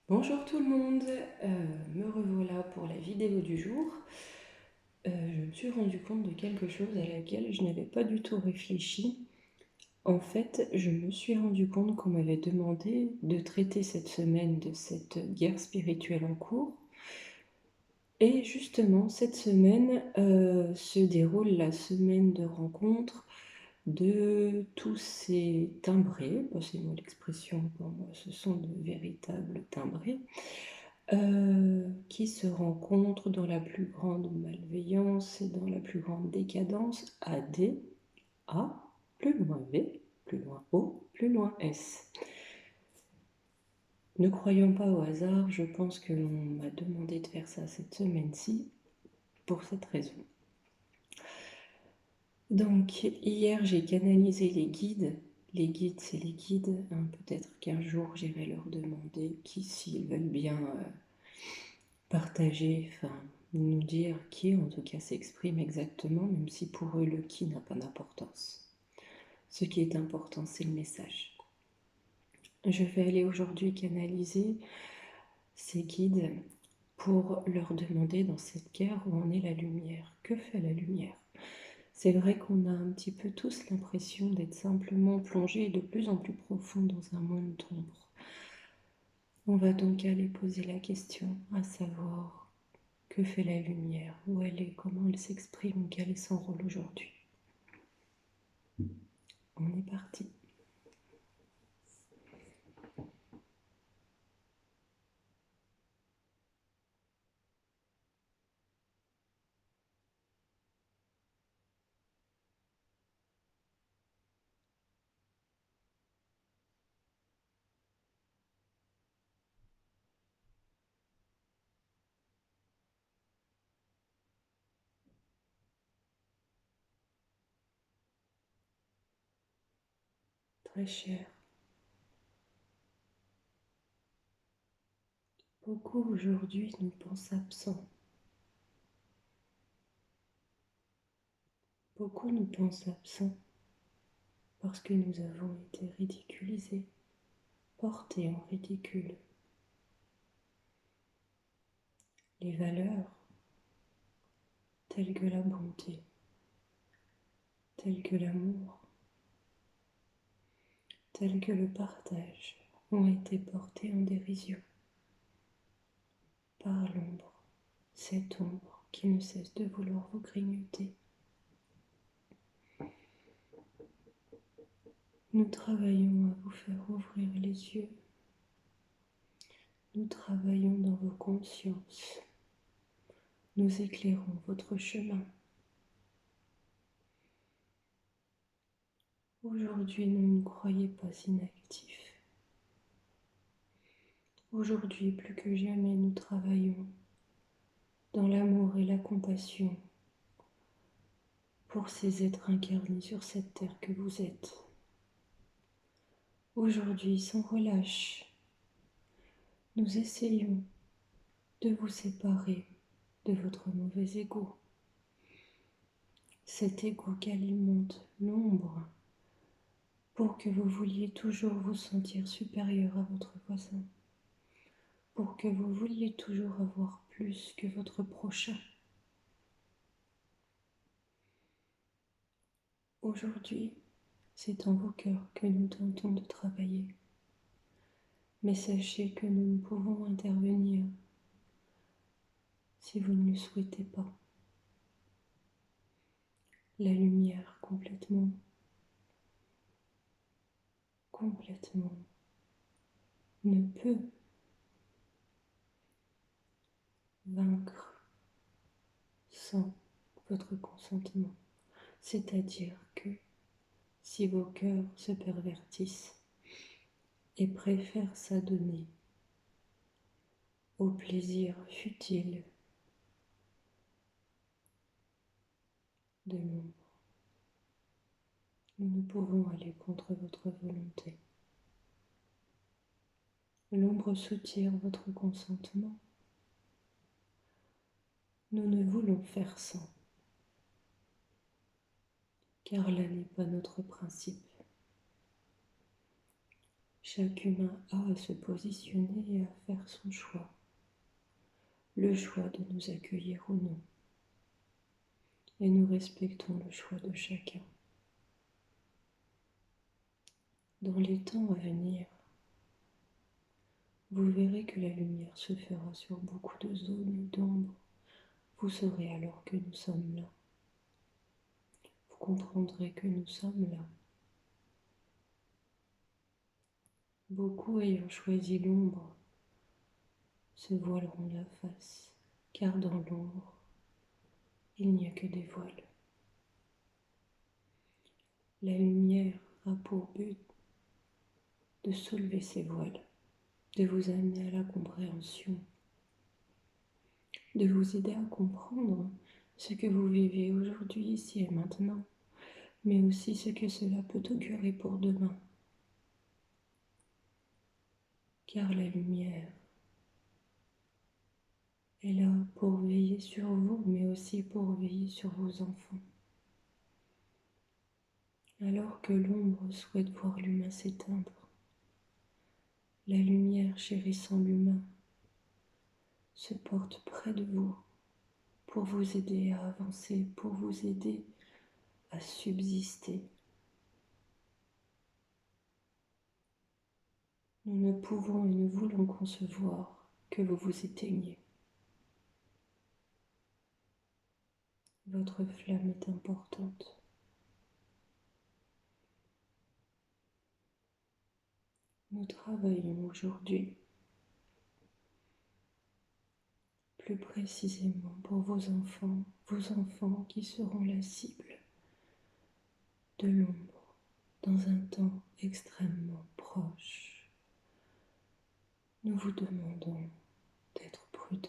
Bonjour tout le monde, me revoilà pour la vidéo du jour. Je me suis rendu compte de quelque chose à laquelle je n'avais pas du tout réfléchi. En fait, je me suis rendu compte qu'on m'avait demandé de traiter cette semaine de cette guerre spirituelle en cours. Et justement, cette semaine se déroule la semaine de rencontre de tous ces timbrés, passez-moi l'expression, pour moi ce sont de véritables timbrés, qui se rencontrent dans la plus grande malveillance et dans la plus grande décadence, AD, A, plus loin V, plus loin O, plus loin S. Ne croyons pas au hasard, je pense que l'on m'a demandé de faire ça cette semaine-ci pour cette raison. Donc hier j'ai canalisé les guides. Les guides, c'est les guides. Hein, peut-être qu'un jour j'irai leur demander qui, s'ils veulent bien partager, enfin nous dire qui en tout cas s'exprime exactement, même si pour eux le qui n'a pas d'importance. Ce qui est important, c'est le message. Je vais aller aujourd'hui canaliser ces guides pour leur demander dans cette guerre où en est la lumière. Que fait la lumière? C'est vrai qu'on a un petit peu tous l'impression d'être simplement plongés de plus en plus profond dans un monde d'ombre. On va donc aller poser la question, à savoir, que fait la lumière? Où elle est? Comment elle s'exprime? Quel est son rôle aujourd'hui? On est parti. Très cher. Beaucoup aujourd'hui nous pensent absents. Beaucoup nous pensent absents parce que nous avons été ridiculisés, portés en ridicule. Les valeurs telles que la bonté, telles que l'amour, telles que le partage ont été portées en dérision par l'ombre, cette ombre qui ne cesse de vouloir vous grignoter. Nous travaillons à vous faire ouvrir les yeux. Nous travaillons dans vos consciences. Nous éclairons votre chemin. Aujourd'hui, ne nous croyez pas inactifs. Aujourd'hui, plus que jamais, nous travaillons dans l'amour et la compassion pour ces êtres incarnés sur cette terre que vous êtes. Aujourd'hui, sans relâche, nous essayons de vous séparer de votre mauvais ego. Cet ego qu'alimente l'ombre pour que vous vouliez toujours vous sentir supérieur à votre voisin, pour que vous vouliez toujours avoir plus que votre prochain. Aujourd'hui, c'est dans vos cœurs que nous tentons de travailler. Mais sachez que nous ne pouvons intervenir si vous ne le souhaitez pas. La lumière complètement ne peut vaincre sans votre consentement. C'est-à-dire que si vos cœurs se pervertissent et préfèrent s'adonner au plaisir futile de l'ombre, nous ne pouvons aller contre votre volonté. L'ombre soutire votre consentement. Nous ne voulons faire sans, car là n'est pas notre principe. Chaque humain a à se positionner et à faire son choix. Le choix de nous accueillir ou non. Et nous respectons le choix de chacun. Dans les temps à venir, vous verrez que la lumière se fera sur beaucoup de zones d'ombre. Vous saurez alors que nous sommes là. Vous comprendrez que nous sommes là. Beaucoup ayant choisi l'ombre se voileront la face, car dans l'ombre, il n'y a que des voiles. La lumière a pour but de soulever ces voiles, de vous amener à la compréhension, de vous aider à comprendre ce que vous vivez aujourd'hui, ici et maintenant, mais aussi ce que cela peut augurer pour demain. Car la lumière est là pour veiller sur vous, mais aussi pour veiller sur vos enfants. Alors que l'ombre souhaite voir l'humain s'éteindre, la lumière chérissant l'humain se porte près de vous pour vous aider à avancer, pour vous aider à subsister. Nous ne pouvons et ne voulons concevoir que vous vous éteigniez. Votre flamme est importante. Nous travaillons aujourd'hui plus précisément pour vos enfants qui seront la cible de l'ombre dans un temps extrêmement proche. Nous vous demandons d'être prudents.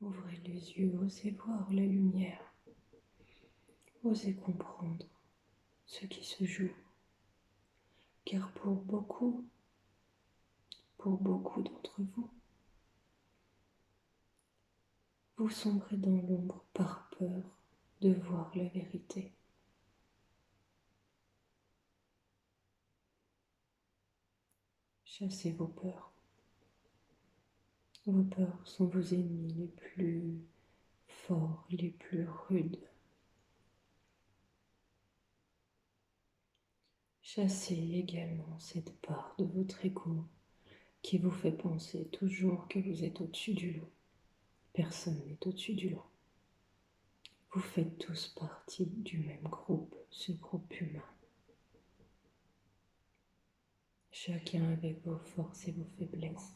Ouvrez les yeux, osez voir la lumière, osez comprendre ce qui se joue, car pour beaucoup d'entre vous, vous sombrez dans l'ombre par peur de voir la vérité. Chassez vos peurs. Vos peurs sont vos ennemis les plus forts, les plus rudes. Chassez également cette part de votre ego qui vous fait penser toujours que vous êtes au-dessus du lot. Personne n'est au-dessus du lot. Vous faites tous partie du même groupe, ce groupe humain. Chacun avec vos forces et vos faiblesses,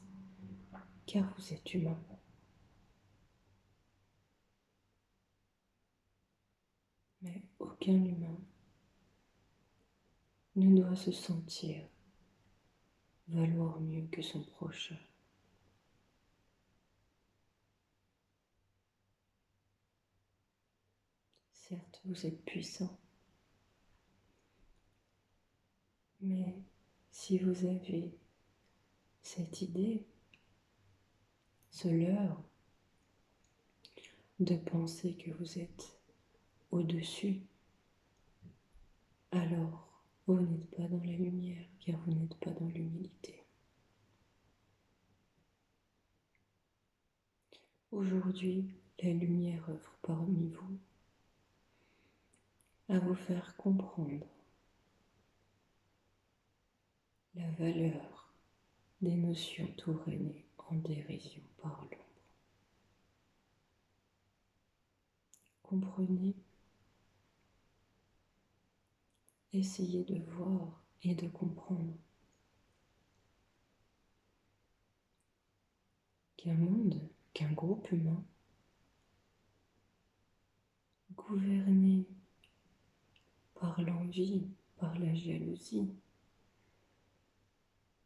car vous êtes humain. Mais aucun humain ne doit se sentir valoir mieux que son prochain. Certes, vous êtes puissant, mais si vous avez cette idée, ce leurre de penser que vous êtes au-dessus, alors vous n'êtes pas dans la lumière, car vous n'êtes pas dans l'humilité. Aujourd'hui, la lumière œuvre parmi vous à vous faire comprendre la valeur des notions tournées en dérision par l'ombre. Comprenez, essayez de voir et de comprendre qu'un monde, qu'un groupe humain gouverné par l'envie, par la jalousie,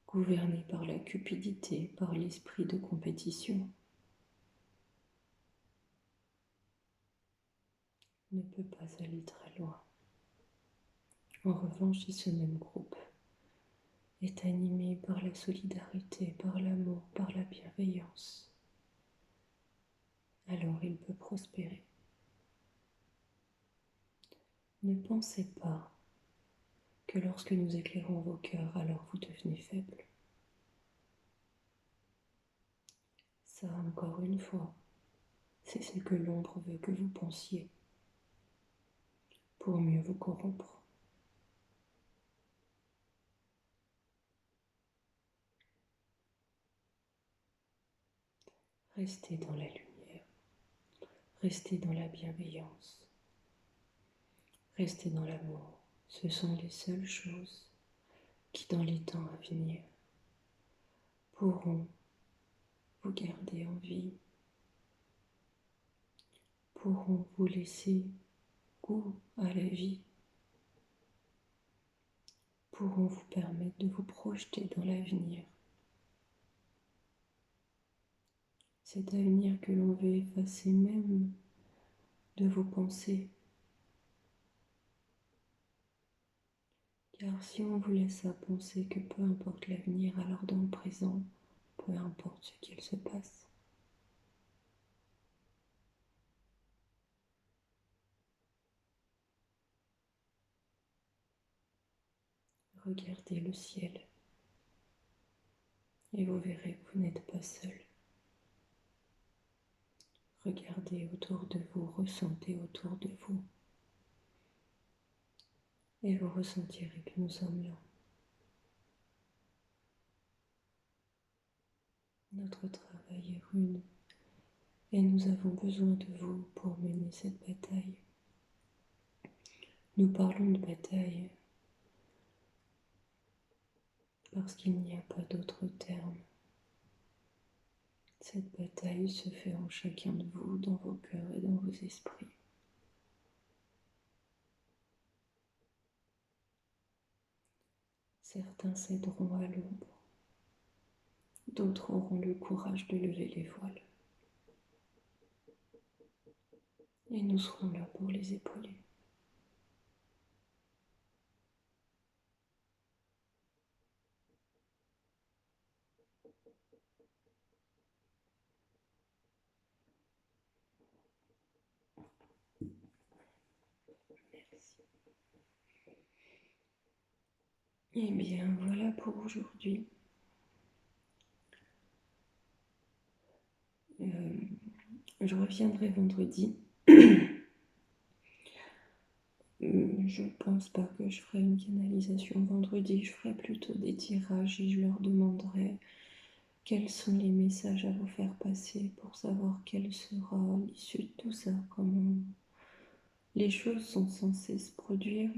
gouverné par la cupidité, par l'esprit de compétition, ne peut pas aller très loin. En revanche, si ce même groupe est animé par la solidarité, par l'amour, par la bienveillance, alors il peut prospérer. Ne pensez pas que lorsque nous éclairons vos cœurs, alors vous devenez faibles. Ça, encore une fois, c'est ce que l'ombre veut que vous pensiez, pour mieux vous corrompre. Restez dans la lumière, restez dans la bienveillance, restez dans l'amour. Ce sont les seules choses qui, dans les temps à venir, pourront vous garder en vie, pourront vous laisser goût à la vie, pourront vous permettre de vous projeter dans l'avenir. Cet avenir que l'on veut effacer même de vos pensées. Car si on vous laisse à penser que peu importe l'avenir, alors dans le présent, peu importe ce qu'il se passe. Regardez le ciel et vous verrez que vous n'êtes pas seul. Regardez autour de vous, ressentez autour de vous et vous ressentirez que nous sommes là. Notre travail est rude et nous avons besoin de vous pour mener cette bataille. Nous parlons de bataille parce qu'il n'y a pas d'autre terme. Cette bataille se fait en chacun de vous, dans vos cœurs et dans vos esprits. Certains céderont à l'ombre, d'autres auront le courage de lever les voiles. Et nous serons là pour les épauler. Merci. Eh bien, voilà pour aujourd'hui. Je reviendrai vendredi. Je pense pas que je ferai une canalisation vendredi, je ferai plutôt des tirages et je leur demanderai quels sont les messages à vous faire passer pour savoir quelle sera l'issue de tout ça, comment les choses sont censées se produire,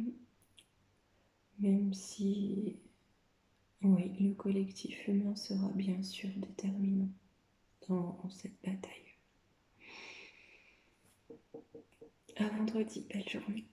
même si, oui, le collectif humain sera bien sûr déterminant dans cette bataille. À vendredi, belle journée.